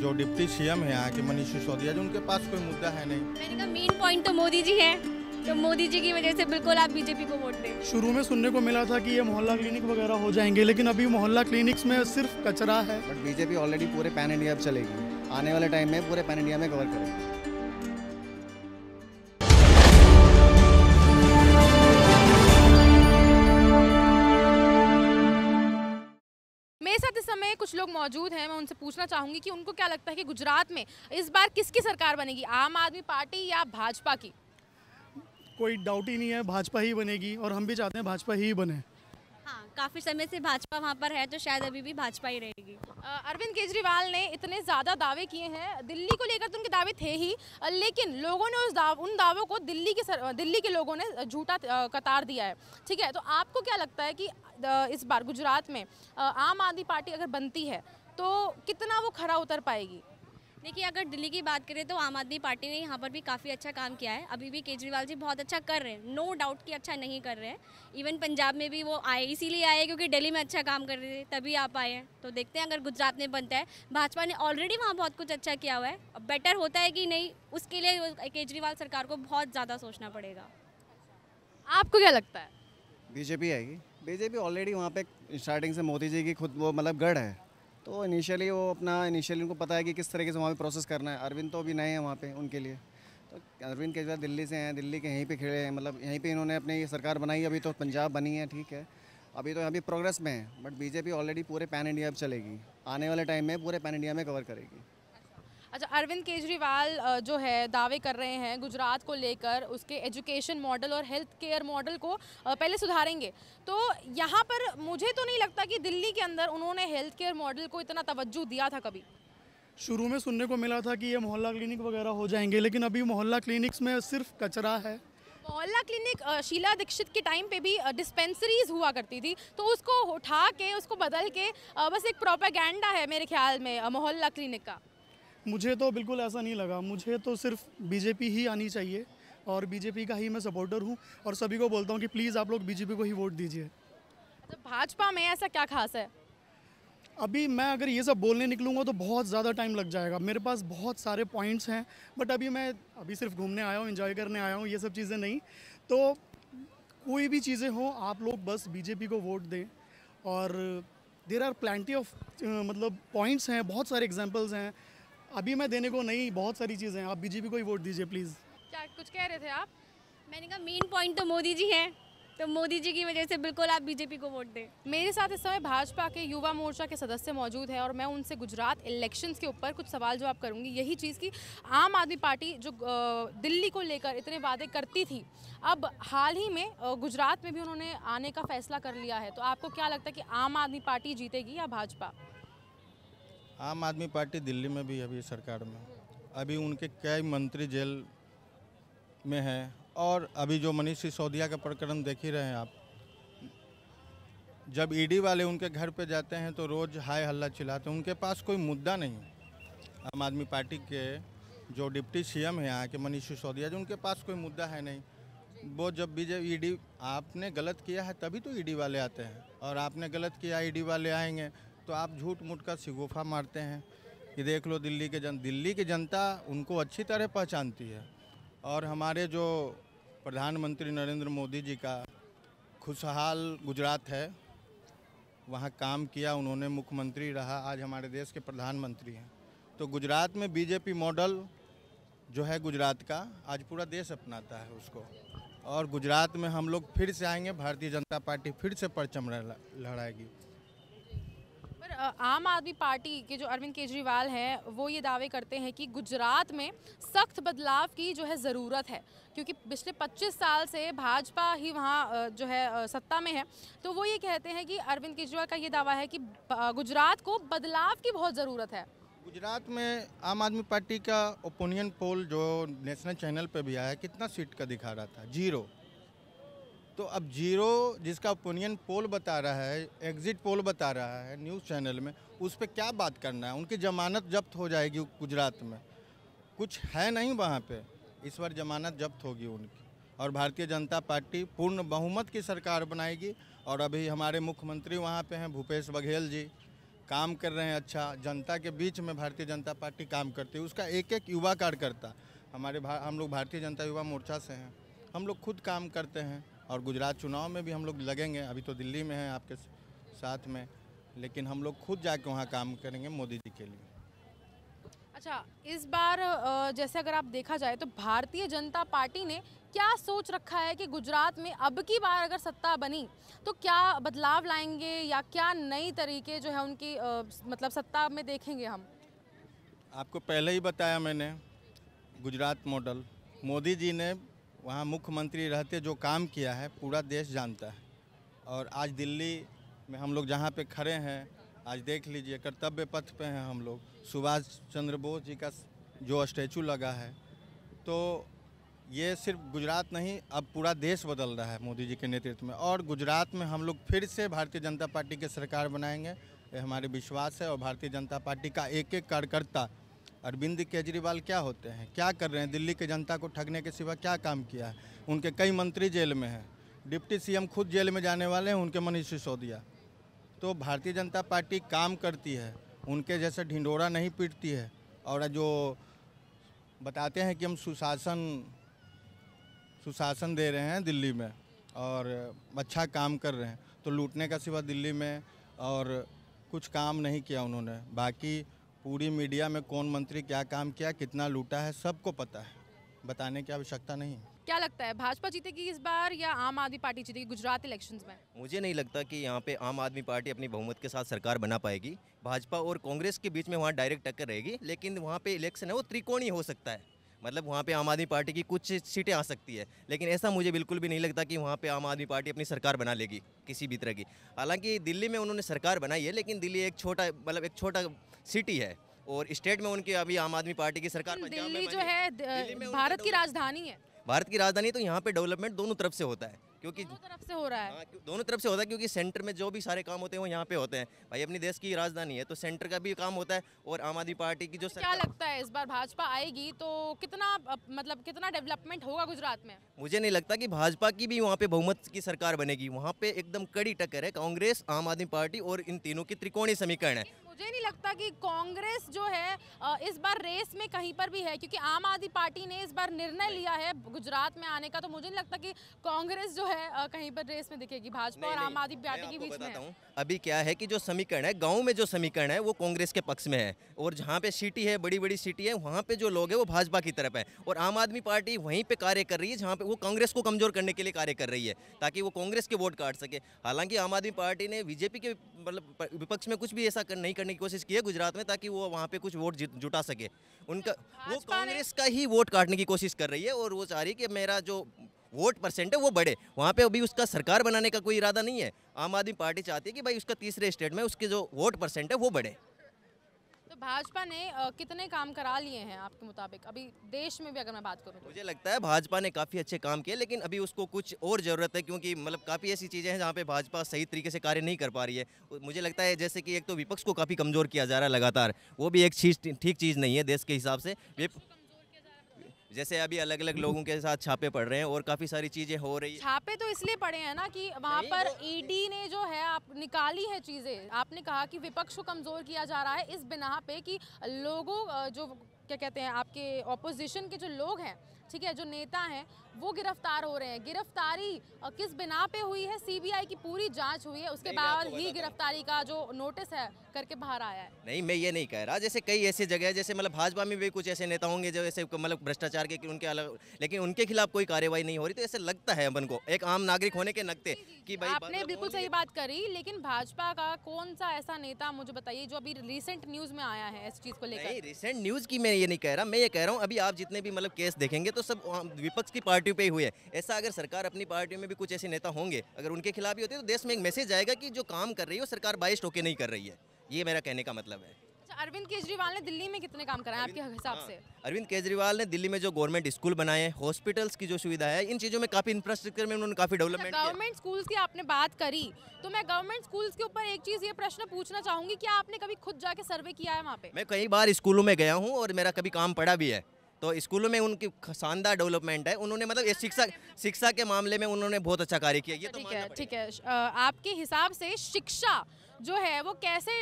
जो deputy CM है यहाँ के मनीष सिसोदिया जी, उनके पास कोई मुद्दा है नहीं। मैंने कहा मेन पॉइंट तो मोदी जी हैं, तो मोदी जी की वजह से बिल्कुल आप बीजेपी को वोट दें। शुरू में सुनने को मिला था कि ये मोहल्ला क्लिनिक वगैरह हो जाएंगे, लेकिन अभी मोहल्ला क्लिनिक्स में सिर्फ कचरा है। बट बीजेपी ऑलरेडी पूरे पैन इंडिया अब चलेगी, आने वाले टाइम में पूरे पैन इंडिया में कवर करेगी। मेरे साथ इस समय कुछ लोग मौजूद हैं, मैं उनसे पूछना चाहूँगी कि उनको क्या लगता है कि गुजरात में इस बार किसकी सरकार बनेगी, आम आदमी पार्टी या भाजपा की? कोई डाउट ही नहीं है, भाजपा ही बनेगी और हम भी चाहते हैं भाजपा ही बने। हाँ, काफ़ी समय से भाजपा वहाँ पर है, तो शायद अभी भी भाजपा ही रहेगी। अरविंद केजरीवाल ने इतने ज़्यादा दावे किए हैं, दिल्ली को लेकर तो उनके दावे थे ही, लेकिन लोगों ने उन दावों को दिल्ली के लोगों ने झूठा कतार दिया है। ठीक है, तो आपको क्या लगता है कि इस बार गुजरात में आम आदमी पार्टी अगर बनती है तो कितना वो खरा उतर पाएगी? देखिए, अगर दिल्ली की बात करें तो आम आदमी पार्टी ने यहाँ पर भी काफ़ी अच्छा काम किया है। अभी भी केजरीवाल जी बहुत अच्छा कर रहे हैं, नो डाउट कि अच्छा नहीं कर रहे हैं। इवन पंजाब में भी वो आए, इसीलिए आए क्योंकि दिल्ली में अच्छा काम कर रहे थे, तभी आप आए हैं। तो देखते हैं अगर गुजरात में बनता है। भाजपा ने ऑलरेडी वहाँ बहुत कुछ अच्छा किया हुआ है, अब बेटर होता है कि नहीं, उसके लिए केजरीवाल सरकार को बहुत ज़्यादा सोचना पड़ेगा। आपको क्या लगता है? बीजेपी आएगी। बीजेपी ऑलरेडी वहाँ पे स्टार्टिंग से मोदी जी की खुद वो मतलब गढ़ है, तो इनिशियली उनको पता है कि किस तरीके से वहाँ पे प्रोसेस करना है। अरविंद तो अभी नए हैं वहाँ पे उनके लिए, तो अरविंद केजरीवाल दिल्ली से हैं, दिल्ली के यहीं पे खड़े हैं, मतलब यहीं पे इन्होंने अपनी सरकार बनाई। अभी तो पंजाब बनी है, ठीक है, अभी तो यहाँ भी प्रोग्रेस में है। बट बीजेपी ऑलरेडी पूरे पैन इंडिया अब चलेगी, आने वाले टाइम में पूरे पैन इंडिया में कवर करेगी। अच्छा, अरविंद केजरीवाल जो है दावे कर रहे हैं गुजरात को लेकर, उसके एजुकेशन मॉडल और हेल्थ केयर मॉडल को पहले सुधारेंगे। तो यहाँ पर मुझे तो नहीं लगता कि दिल्ली के अंदर उन्होंने हेल्थ केयर मॉडल को इतना तवज्जो दिया था कभी। शुरू में सुनने को मिला था कि ये मोहल्ला क्लिनिक वगैरह हो जाएंगे, लेकिन अभी मोहल्ला क्लिनिक्स में सिर्फ कचरा है। मोहल्ला क्लिनिक शीला दीक्षित के टाइम पे भी डिस्पेंसरीज हुआ करती थी, तो उसको उठा के, उसको बदल के बस एक प्रोपेगेंडा है मेरे ख्याल में मोहल्ला क्लिनिक का। मुझे तो बिल्कुल ऐसा नहीं लगा, मुझे तो सिर्फ बीजेपी ही आनी चाहिए और बीजेपी का ही मैं सपोर्टर हूँ और सभी को बोलता हूँ कि प्लीज़ आप लोग बीजेपी को ही वोट दीजिए। तो भाजपा में ऐसा क्या खास है? अभी मैं अगर ये सब बोलने निकलूँगा तो बहुत ज़्यादा टाइम लग जाएगा, मेरे पास बहुत सारे पॉइंट्स हैं, बट अभी सिर्फ घूमने आया हूँ, एंजॉय करने आया हूँ, ये सब चीज़ें नहीं। तो कोई भी चीज़ें हों, आप लोग बस बीजेपी को वोट दें। और देयर आर प्लेंटी ऑफ मतलब पॉइंट्स हैं, बहुत सारे एग्जाम्पल्स हैं, अभी मैं देने को नहीं, बहुत सारी चीज़ें हैं, आप बीजेपी को ही वोट दीजिए प्लीज़। क्या कुछ कह रहे थे आप? मैंने कहा मेन पॉइंट तो मोदी जी हैं, तो मोदी जी की वजह से बिल्कुल आप बीजेपी को वोट दें। मेरे साथ इस समय भाजपा के युवा मोर्चा के सदस्य मौजूद हैं और मैं उनसे गुजरात इलेक्शंस के ऊपर कुछ सवाल जवाब करूंगी। यही चीज़ कि आम आदमी पार्टी जो दिल्ली को लेकर इतने वादे करती थी, अब हाल ही में गुजरात में भी उन्होंने आने का फैसला कर लिया है। तो आपको क्या लगता है कि आम आदमी पार्टी जीतेगी या भाजपा? आम आदमी पार्टी दिल्ली में भी अभी सरकार में, अभी उनके कई मंत्री जेल में हैं, और अभी जो मनीष सिसोदिया का प्रकरण देख ही रहे हैं आप। जब ईडी वाले उनके घर पे जाते हैं तो रोज़ हाय हल्ला चिल्लाते हैं, उनके पास कोई मुद्दा नहीं। आम आदमी पार्टी के जो डिप्टी सीएम हैं यहाँ के मनीष सिसोदिया जी, उनके पास कोई मुद्दा है नहीं। वो जब भी ईडी, आपने गलत किया है तभी तो ईडी वाले आते हैं, और आपने गलत किया ईडी वाले आएंगे तो आप झूठ मूठ का शिगोफा मारते हैं कि देख लो दिल्ली की जनता उनको अच्छी तरह पहचानती है। और हमारे जो प्रधानमंत्री नरेंद्र मोदी जी का खुशहाल गुजरात है, वहाँ काम किया उन्होंने, मुख्यमंत्री रहा, आज हमारे देश के प्रधानमंत्री हैं। तो गुजरात में बीजेपी मॉडल जो है गुजरात का, आज पूरा देश अपनाता है उसको, और गुजरात में हम लोग फिर से आएंगे, भारतीय जनता पार्टी फिर से परचम लहराएगी। आम आदमी पार्टी के जो अरविंद केजरीवाल हैं वो ये दावे करते हैं कि गुजरात में सख्त बदलाव की जो है ज़रूरत है, क्योंकि पिछले 25 साल से भाजपा ही वहाँ जो है सत्ता में है। तो वो ये कहते हैं कि अरविंद केजरीवाल का ये दावा है कि गुजरात को बदलाव की बहुत ज़रूरत है। गुजरात में आम आदमी पार्टी का ओपिनियन पोल जो नेशनल चैनल पे भी आया, कितना सीट का दिखा रहा था? 0। तो अब 0 जिसका ओपिनियन पोल बता रहा है, एग्जिट पोल बता रहा है न्यूज़ चैनल में, उस पर क्या बात करना है? उनकी जमानत जब्त हो जाएगी गुजरात में, कुछ है नहीं वहाँ पे, इस बार जमानत जब्त होगी उनकी, और भारतीय जनता पार्टी पूर्ण बहुमत की सरकार बनाएगी। और अभी हमारे मुख्यमंत्री वहाँ पे हैं भूपेश बघेल जी, काम कर रहे हैं अच्छा, जनता के बीच में भारतीय जनता पार्टी काम करती है। उसका एक एक युवा कार्यकर्ता हम लोग भारतीय जनता युवा मोर्चा से हैं, हम लोग खुद काम करते हैं और गुजरात चुनाव में भी हम लोग लगेंगे। अभी तो दिल्ली में हैं आपके साथ में, लेकिन हम लोग खुद जाके वहाँ काम करेंगे मोदी जी के लिए। अच्छा, इस बार जैसे अगर आप देखा जाए तो भारतीय जनता पार्टी ने क्या सोच रखा है कि गुजरात में अब की बार अगर सत्ता बनी तो क्या बदलाव लाएंगे या क्या नई तरीके जो है उनकी मतलब सत्ता में देखेंगे हम? आपको पहले ही बताया मैंने, गुजरात मॉडल मोदी जी ने वहाँ मुख्यमंत्री रहते जो काम किया है पूरा देश जानता है। और आज दिल्ली में हम लोग जहाँ पे खड़े हैं, आज देख लीजिए कर्तव्य पथ पे हैं हम लोग। सुभाष चंद्र बोस जी का जो स्टैचू लगा है, तो ये सिर्फ गुजरात नहीं, अब पूरा देश बदल रहा है मोदी जी के नेतृत्व में। और गुजरात में हम लोग फिर से भारतीय जनता पार्टी की सरकार बनाएंगे, ये हमारे विश्वास है। और भारतीय जनता पार्टी का एक एक कार्यकर्ता, अरविंद केजरीवाल क्या होते हैं, क्या कर रहे हैं, दिल्ली की जनता को ठगने के सिवा क्या काम किया है। उनके कई मंत्री जेल में हैं, डिप्टी सीएम खुद जेल में जाने वाले हैं, उनके मनीष सिसोदिया। तो भारतीय जनता पार्टी काम करती है, उनके जैसे ढिंढोरा नहीं पीटती है। और जो बताते हैं कि हम सुशासन दे रहे हैं दिल्ली में और अच्छा काम कर रहे हैं, तो लूटने का सिवा दिल्ली में और कुछ काम नहीं किया उन्होंने। बाकी पूरी मीडिया में कौन मंत्री क्या काम किया, कितना लूटा है, सबको पता है, बताने की आवश्यकता नहीं। क्या लगता है भाजपा जीतेगी इस बार या आम आदमी पार्टी जीतेगी गुजरात इलेक्शंस में? मुझे नहीं लगता कि यहाँ पे आम आदमी पार्टी अपनी बहुमत के साथ सरकार बना पाएगी। भाजपा और कांग्रेस के बीच में वहाँ डायरेक्ट टक्कर रहेगी, लेकिन वहाँ पे इलेक्शन है वो त्रिकोणीय हो सकता है। मतलब वहाँ पे आम आदमी पार्टी की कुछ सीटें आ सकती है, लेकिन ऐसा मुझे बिल्कुल भी नहीं लगता कि वहाँ पे आम आदमी पार्टी अपनी सरकार बना लेगी किसी भी तरह की। हालांकि दिल्ली में उन्होंने सरकार बनाई है, लेकिन दिल्ली एक छोटा सिटी है और स्टेट में उनकी अभी आम आदमी पार्टी की सरकार पंजाब में दिल्ली जो है भारत की राजधानी है। भारत की राजधानी, तो यहाँ पे डेवलपमेंट दोनों तरफ से होता है, क्योंकि दोनों तरफ से हो रहा है। हाँ, दोनों तरफ से होता है, क्योंकि सेंटर में जो भी सारे काम होते हैं वो यहाँ पे होते हैं। भाई अपनी देश की राजधानी है तो सेंटर का भी काम होता है। और आम आदमी पार्टी की जो क्या लगता है इस बार भाजपा आएगी तो कितना डेवलपमेंट होगा गुजरात में? मुझे नहीं लगता कि भाजपा की भी वहाँ पे बहुमत की सरकार बनेगी। वहाँ पे एकदम कड़ी टक्कर है, कांग्रेस, आम आदमी पार्टी और इन तीनों की त्रिकोणीय समीकरण है। मुझे नहीं लगता कि कांग्रेस जो है इस बार रेस में कहीं पर भी है, क्योंकि आम आदमी पार्टी ने इस बार निर्णय लिया है गुजरात में आने का। तो मुझे नहीं लगता कि कांग्रेस जो है कहीं पर रेस में दिखेगी भाजपा और आम आदमी पार्टी के बीच में। अभी क्या है कि जो समीकरण है गांव में, जो समीकरण है वो कांग्रेस के पक्ष में है, और जहां पे सिटी है, बड़ी बड़ी सिटी है, वहां पे जो लोग हैं वो भाजपा की तरफ है। और आम आदमी पार्टी वहीं पे कार्य कर रही है जहां पे वो कांग्रेस को कमजोर करने के लिए कार्य कर रही है, ताकि वो कांग्रेस के वोट काट सके। हालांकि आम आदमी पार्टी ने बीजेपी के मतलब विपक्ष में कुछ भी ऐसा नहीं करने की कोशिश की है गुजरात में, ताकि वो वहाँ पे कुछ वोट जुटा सके। उनका वो कांग्रेस का ही वोट काटने की कोशिश कर रही है, और वो चाह रही है कि मेरा जो वोट परसेंट है वो बढ़े। वहाँ पे अभी उसका सरकार बनाने का कोई इरादा नहीं है। आम आदमी पार्टी चाहती है कि भाई उसका तीसरे स्टेट में उसके जो वोट परसेंट है वो बढ़े। तो भाजपा ने कितने काम करा लिए हैं आपके मुताबिक अभी देश में भी, अगर मैं बात करूं तो? मुझे लगता है भाजपा ने काफ़ी अच्छे काम किए, लेकिन अभी उसको कुछ और ज़रूरत है, क्योंकि मतलब काफ़ी ऐसी चीज़ें हैं जहाँ पे भाजपा सही तरीके से कार्य नहीं कर पा रही है। मुझे लगता है जैसे कि एक तो विपक्ष को काफ़ी कमज़ोर किया जा रहा है लगातार, वो भी एक चीज़ ठीक चीज़ नहीं है देश के हिसाब से। जैसे अभी अलग अलग लोगों के साथ छापे पड़ रहे हैं और काफ़ी सारी चीज़ें हो रही है। छापे तो इसलिए पड़े हैं ना कि वहाँ पर ईडी ने जो है आप निकाली है चीज़ें। आपने कहा कि विपक्ष को कमज़ोर किया जा रहा है इस बिना पे कि लोगों जो क्या कहते हैं आपके ऑपोजिशन के जो लोग हैं, ठीक है, जो नेता हैं वो गिरफ्तार हो रहे हैं। गिरफ्तारी किस बिना पे हुई है? सीबीआई की पूरी जांच हुई है, उसके बाद ही गिरफ्तारी का जो नोटिस है करके बाहर आया है। नहीं, मैं ये नहीं कह रहा। जैसे कई ऐसी जगह है, जैसे मतलब भाजपा में भी कुछ ऐसे नेता होंगे जो ऐसे मतलब भ्रष्टाचार के उनके अलग, लेकिन उनके खिलाफ कोई कार्रवाई नहीं हो रही। तो ऐसे लगता है अपन को एक आम नागरिक होने के नाते कि भाई आपने बिल्कुल सही बात करी, लेकिन भाजपा का कौन सा ऐसा नेता मुझे बताइए जो अभी रिसेंट न्यूज में आया है इस चीज को लेकर? नहीं, रिसेंट न्यूज की मैं ये नहीं कह रहा। मैं ये कह रहा हूँ अभी आप जितने भी मतलब केस देखेंगे तो सब विपक्ष की पार्टियों पे ही हुए। ऐसा अगर सरकार अपनी पार्टियों में भी कुछ ऐसे नेता होंगे, अगर उनके खिलाफ ही होते तो देश में एक मैसेज आएगा कि जो काम कर रही है वो सरकार बाइस्ड होकर नहीं कर रही है। ये मेरा कहने का मतलब है। अरविंद केजरीवाल ने दिल्ली में कितने काम कराए आपके हिसाब से? अरविंद केजरीवाल ने दिल्ली में जो गवर्नमेंट स्कूल बनाए हैं, हॉस्पिटल्स की जो सुविधा है, इन चीज़ों में काफ़ी इंफ्रास्ट्रक्चर में उन्होंने काफ़ी डेवलपमेंट किया। गवर्नमेंट स्कूल्स की आपने बात करी तो मैं गवर्नमेंट स्कूल्स के ऊपर एक चीज़ ये प्रश्न पूछना चाहूँगी, क्या आपने कभी खुद जाके सर्वे किया है वहाँ पे? मैं कई बार स्कूलों में गया हूँ और मेरा कभी काम पड़ा भी है। तो स्कूलों में उनकी शानदार डेवलपमेंट है। उन्होंने मतलब शिक्षा के मामले में उन्होंने बहुत अच्छा कार्य किया। ये तो ठीक है। आपके हिसाब से शिक्षा जो है वो कैसे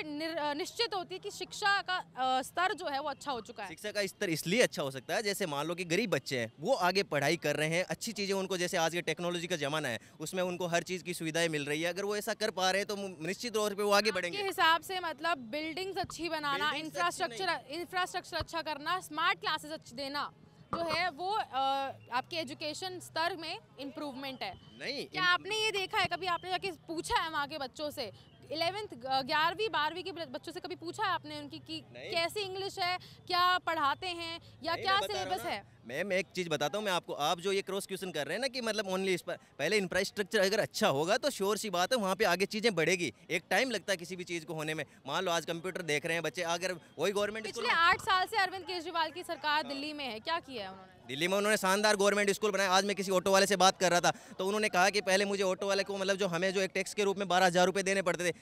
निश्चित होती है कि शिक्षा का स्तर जो है वो अच्छा हो चुका है? शिक्षा का स्तर इसलिए अच्छा हो सकता है, जैसे मान लो कि गरीब बच्चे हैं वो आगे पढ़ाई कर रहे हैं, अच्छी चीज़ें उनको, जैसे आज के टेक्नोलॉजी का ज़माना है उसमें उनको हर चीज़ की सुविधाएं मिल रही है, अगर वो ऐसा कर पा रहे हैं तो निश्चित तौर पे वो आगे बढ़ेंगे। के हिसाब से मतलब बिल्डिंग्स अच्छी बनाना, इंफ्रास्ट्रक्चर अच्छा करना, स्मार्ट क्लासेस अच्छी देना जो है वो आपके एजुकेशन स्तर में इम्प्रूवमेंट है। नहीं, क्या आपने ये देखा है कभी, आपने जाके पूछा है वहाँ के बच्चों से, 11th 11वीं 12वीं के बच्चों से कभी पूछा है आपने उनकी कि कैसी इंग्लिश है, क्या पढ़ाते हैं या क्या सिलेबस है? मैं एक चीज़ बताता हूँ मैं आपको, आप जो ये क्रॉस क्वेश्चन कर रहे हैं ना कि मतलब ओनली इस पर, पहले इंफ्रास्ट्रक्चर अगर अच्छा होगा तो श्योर सी बात है वहाँ पे आगे चीज़ें बढ़ेगी। एक टाइम लगता है किसी भी चीज़ को होने में। मान लो आज कंप्यूटर देख रहे हैं बच्चे, अगर वही गवर्नमेंट पिछले 8 साल से अरविंद केजरीवाल की सरकार दिल्ली में है, क्या किया है उन्होंने? दिल्ली में उन्होंने शानदार गवर्नमेंट स्कूल बनाया। आज मैं किसी ऑटो वाले से बात कर रहा था तो उन्होंने कहा कि पहले मुझे ऑटो वाले को मतलब जो हमें जो एक टैक्स के रूप में 12,000 रुपये देने पड़ते थे,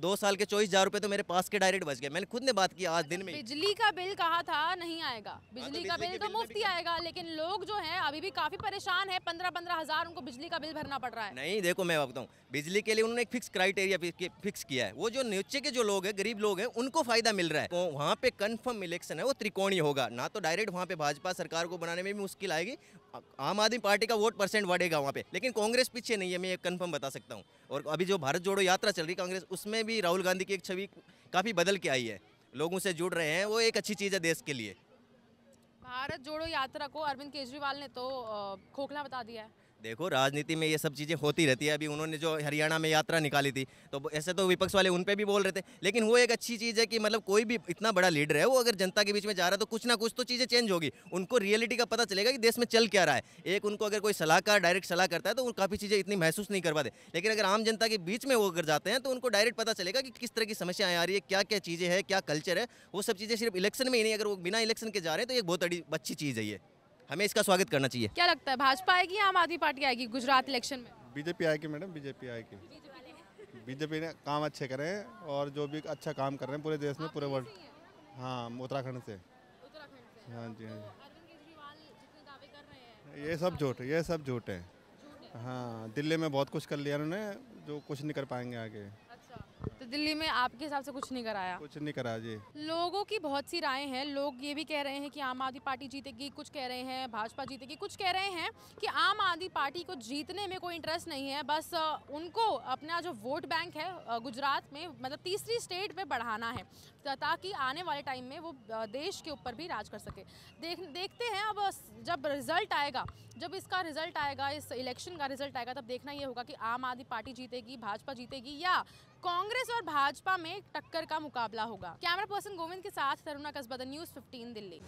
2 साल के 24,000 रुपये तो मेरे पास के डायरेक्ट बच गए। मैंने खुद ने बात की आज दिन में। बिजली का बिल कहा था नहीं आएगा, बिजली का बिल तो मुफ्त ही आएगा, लेकिन लोग जो हैं अभी भी काफी परेशान है, 15-15 हज़ार उनको बिजली का बिल भरना पड़ रहा है। नहीं देखो मैं बताऊँ, बिजली के लिए उन्होंने एक फिक्स क्राइटेरिया फिक्स किया है। वो जो नीचे के जो लोग हैं, गरीब लोग हैं, उनको फायदा मिल रहा है। तो वहाँ पे कन्फर्म इलेक्शन है वो त्रिकोणीय होगा, ना तो डायरेक्ट वहाँ पे भाजपा सरकार को बनाने में भी मुश्किल आएगी, आम आदमी पार्टी का वोट परसेंट बढ़ेगा वहाँ पे, लेकिन कांग्रेस पीछे नहीं है, मैं ये कन्फर्म बता सकता हूँ। और अभी जो भारत जोड़ो यात्रा चल रही कांग्रेस, उसमें भी राहुल गांधी की एक छवि काफ़ी बदल के आई है, लोगों से जुड़ रहे हैं, वो एक अच्छी चीज़ है देश के लिए। भारत जोड़ो यात्रा को अरविंद केजरीवाल ने तो खोखला बता दिया है। देखो राजनीति में ये सब चीज़ें होती रहती है। अभी उन्होंने जो हरियाणा में यात्रा निकाली थी तो ऐसे तो विपक्ष वाले उन पे भी बोल रहे थे, लेकिन वो एक अच्छी चीज़ है कि मतलब कोई भी इतना बड़ा लीडर है वो अगर जनता के बीच में जा रहा है तो कुछ ना कुछ तो चीज़ें चेंज होगी, उनको रियलिटी का पता चलेगा कि देश में चल क्या रहा है। एक उनको अगर कोई सलाहकार डायरेक्ट सलाह करता है तो वो काफ़ी चीज़ें इतनी महसूस नहीं कर पाते, लेकिन अगर आम जनता के बीच में वो अगर जाते हैं तो उनको डायरेक्ट पता चलेगा कि किस तरह की समस्याएं आ रही है, क्या क्या चीज़ें हैं, क्या कल्चर है। वो सब चीज़ें सिर्फ इलेक्शन में ही नहीं, अगर वो बिना इलेक्शन के जा रहे हैं तो एक बहुत अच्छी चीज़ है, ये हमें इसका स्वागत करना चाहिए। क्या लगता है भाजपा आएगी या आम आदमी पार्टी आएगी गुजरात इलेक्शन में? बीजेपी आएगी मैडम, बीजेपी आएगी। बीजेपी ने काम अच्छे करे हैं और जो भी अच्छा काम कर रहे हैं पूरे देश में, पूरे वर्ल्ड। हाँ, उत्तराखंड से। हाँ जी, हाँ जी। ये सब झूठ, ये सब झूठ है। हाँ, दिल्ली में बहुत कुछ कर लिया उन्होंने, जो कुछ नहीं कर पाएंगे आगे। तो दिल्ली में आपके हिसाब से कुछ नहीं कराया? कुछ नहीं करा जी। लोगों की बहुत सी राय हैं, लोग ये भी कह रहे हैं कि आम आदमी पार्टी जीतेगी, कुछ कह रहे हैं भाजपा जीतेगी, कुछ कह रहे हैं कि आम आदमी पार्टी को जीतने में कोई इंटरेस्ट नहीं है, बस उनको अपना जो वोट बैंक है गुजरात में, मतलब तीसरी स्टेट में बढ़ाना है ताकि आने वाले टाइम में वो देश के ऊपर भी राज कर सके। देखते हैं अब जब रिजल्ट आएगा, जब इसका रिजल्ट आएगा, इस इलेक्शन का रिजल्ट आएगा, तब देखना ये होगा कि आम आदमी पार्टी जीतेगी, भाजपा जीतेगी या कांग्रेस और भाजपा में टक्कर का मुकाबला होगा। कैमरा पर्सन गोविंद के साथ तरुणा कसबा, न्यूज़ 15 दिल्ली।